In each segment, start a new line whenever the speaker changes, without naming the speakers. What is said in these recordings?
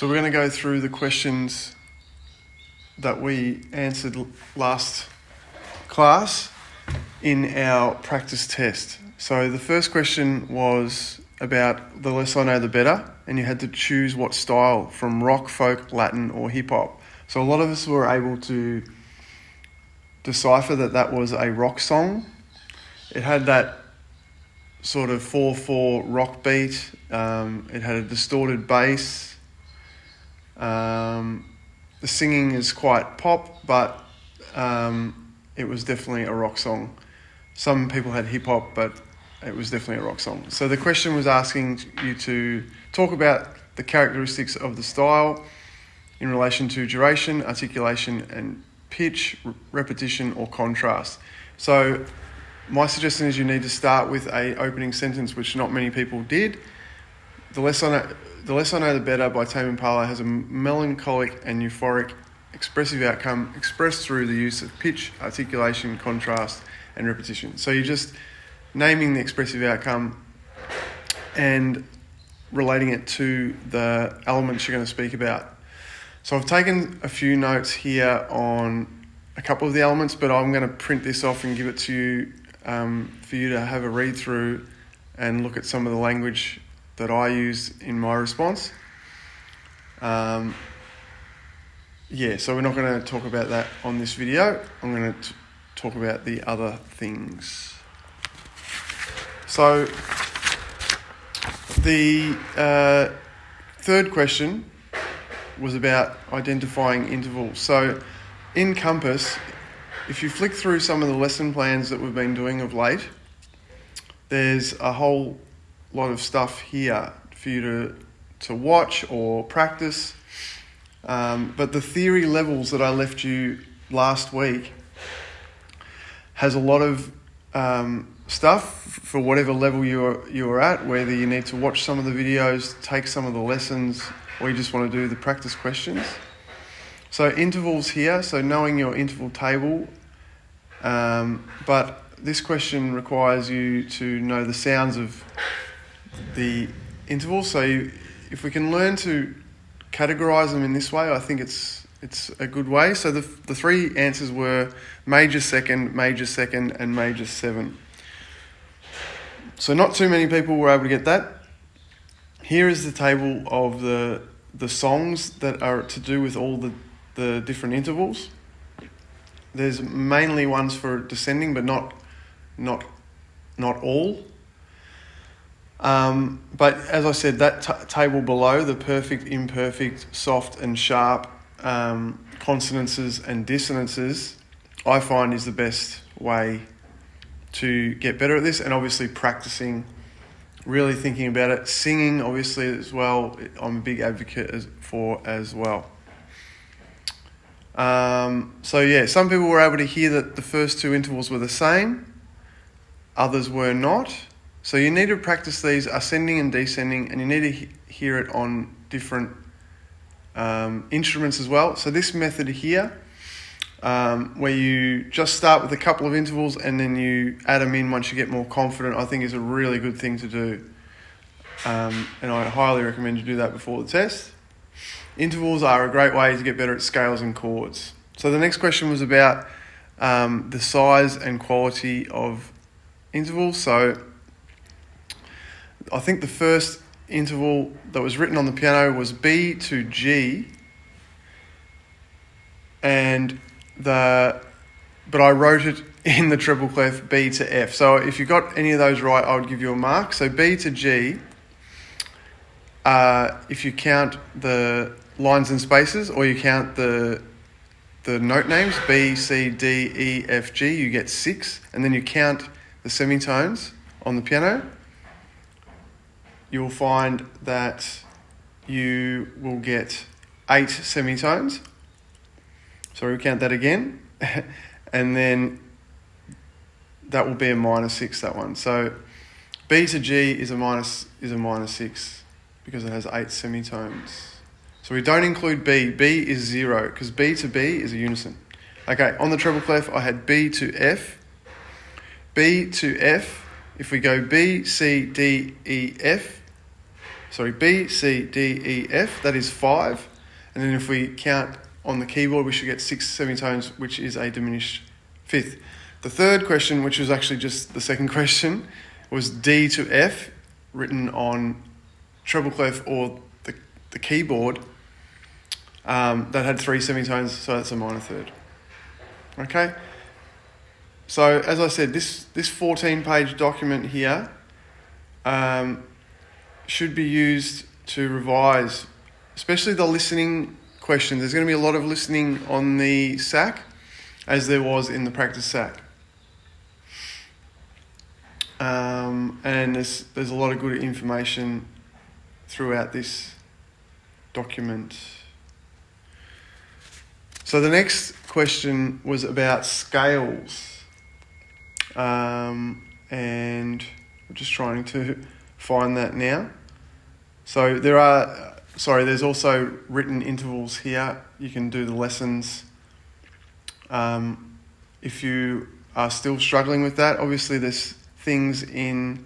So we're going to go through the questions that we answered last class in our practice test. So the first question was about the less I know the better, and you had to choose what style from rock, folk, Latin or hip hop. So a lot of us were able to decipher that that was a rock song. It had that sort of 4/4 rock beat. It had a distorted bass. The singing is quite pop, but it was definitely a rock song. Some people had hip hop, but it was definitely a rock song. So the question was asking you to talk about the characteristics of the style in relation to duration, articulation and pitch, repetition or contrast. So my suggestion is you need to start with an opening sentence, which not many people did. The Less I Know the Better by Tame Impala has a melancholic and euphoric expressive outcome expressed through the use of pitch, articulation, contrast and repetition. So you're just naming the expressive outcome and relating it to the elements you're going to speak about. So I've taken a few notes here on a couple of the elements, but I'm going to print this off and give it to you for you to have a read through and look at some of the language that I used in my response. So we're not going to talk about that on this video. I'm going to talk about the other things. So the third question was about identifying intervals. So in Compass, if you flick through some of the lesson plans that we've been doing of late, there's a whole lot of stuff here for you to watch or practice. But the theory levels that I left you last week has a lot of stuff for whatever level you're at, whether you need to watch some of the videos, take some of the lessons, or you just want to do the practice questions. So intervals here, so knowing your interval table, but this question requires you to know the sounds of the intervals. So if we can learn to categorize them in this way, I think it's a good way. So the three answers were major second, and major 7. So not too many people were able to get that. Here is the table of the songs that are to do with all the different intervals. There's mainly ones for descending, but not all. But as I said, that table below, the perfect, imperfect, soft and sharp, consonances and dissonances, I find is the best way to get better at this, and obviously practicing, really thinking about it. Singing, obviously, as well, I'm a big advocate for as well. Some people were able to hear that the first two intervals were the same, others were not. So you need to practice these ascending and descending, and you need to hear it on different instruments as well. So this method here, where you just start with a couple of intervals and then you add them in once you get more confident, I think is a really good thing to do. And I highly recommend you do that before the test. Intervals are a great way to get better at scales and chords. So the next question was about the size and quality of intervals. So I think the first interval that was written on the piano was B to G, but I wrote it in the treble clef B to F. So if you got any of those right, I would give you a mark. So B to G, if you count the lines and spaces, or you count the note names, B, C, D, E, F, G, you get 6, and then you count the semitones on the piano, you'll find that you will get 8 semitones. So we count that again, and then that will be a -6, that one. So B to G is a -6 because it has 8 semitones. So we don't include B. B is 0 because B to B is a unison. Okay, on the treble clef I had B to F. B to F, if we go B, C, D, E, F, B, C, D, E, F. That is 5. And then if we count on the keyboard, we should get 6 semitones, which is a diminished fifth. The third question, which was actually just the second question, was D to F, written on treble clef or the keyboard. That had 3 semitones, so that's a minor third. Okay? So, as I said, this 14-page document here should be used to revise, especially the listening questions. There's going to be a lot of listening on the SAC, as there was in the practice SAC. And there's a lot of good information throughout this document. So the next question was about scales. And I'm just trying to find that now. So there's also written intervals here. You can do the lessons. If you are still struggling with that, obviously there's things in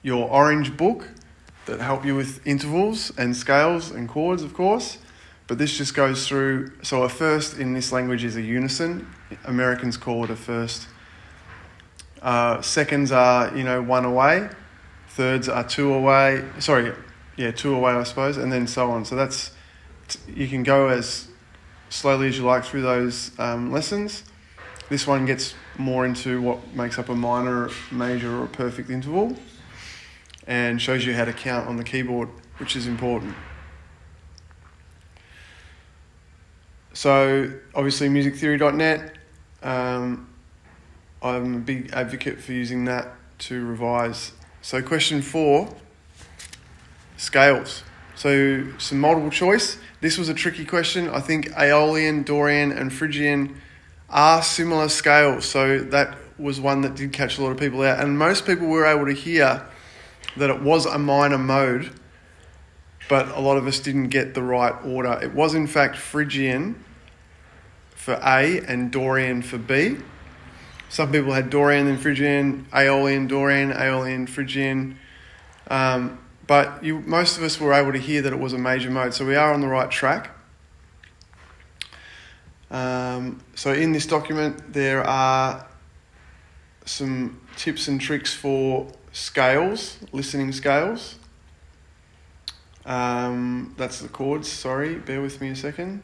your orange book that help you with intervals and scales and chords, of course. But this just goes through. So a first in this language is a unison. Americans call it a first. Seconds are, 1 away. Thirds are 2 away. 2 away, I suppose, and then so on. So you can go as slowly as you like through those lessons. This one gets more into what makes up a minor, major, or a perfect interval, and shows you how to count on the keyboard, which is important. So, obviously, musictheory.net, I'm a big advocate for using that to revise. So, question 4, scales. So, some multiple choice. This was a tricky question. I think Aeolian, Dorian, and Phrygian are similar scales. So, that was one that did catch a lot of people out. And most people were able to hear that it was a minor mode, but a lot of us didn't get the right order. It was, in fact, Phrygian for A and Dorian for B. Some people had Dorian then Phrygian, Aeolian, Dorian, Aeolian, Phrygian. But most of us were able to hear that it was a major mode, so we are on the right track. So in this document, there are some tips and tricks for scales, listening scales. That's the chords, sorry, bear with me a second.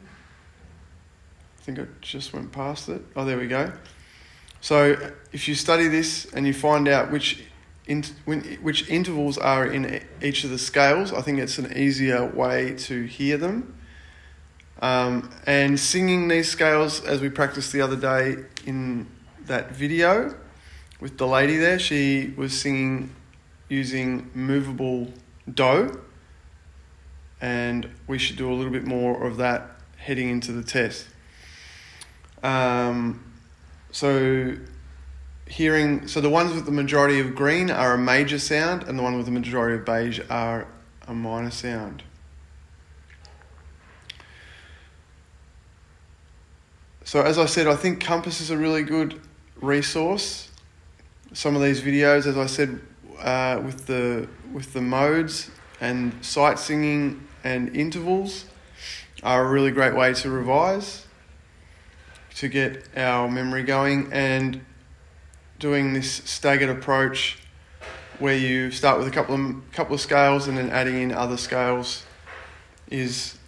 I think I just went past it. Oh, there we go. So if you study this and you find out which intervals are in each of the scales, I think it's an easier way to hear them. And singing these scales, as we practiced the other day in that video with the lady there, she was singing using movable do, and we should do a little bit more of that heading into the test. So the ones with the majority of green are a major sound, and the one with the majority of beige are a minor sound. So as I said, I think Compass is a really good resource. Some of these videos, as I said, with the modes and sight singing and intervals are a really great way to revise, to get our memory going, and doing this staggered approach where you start with a couple of scales and then adding in other scales is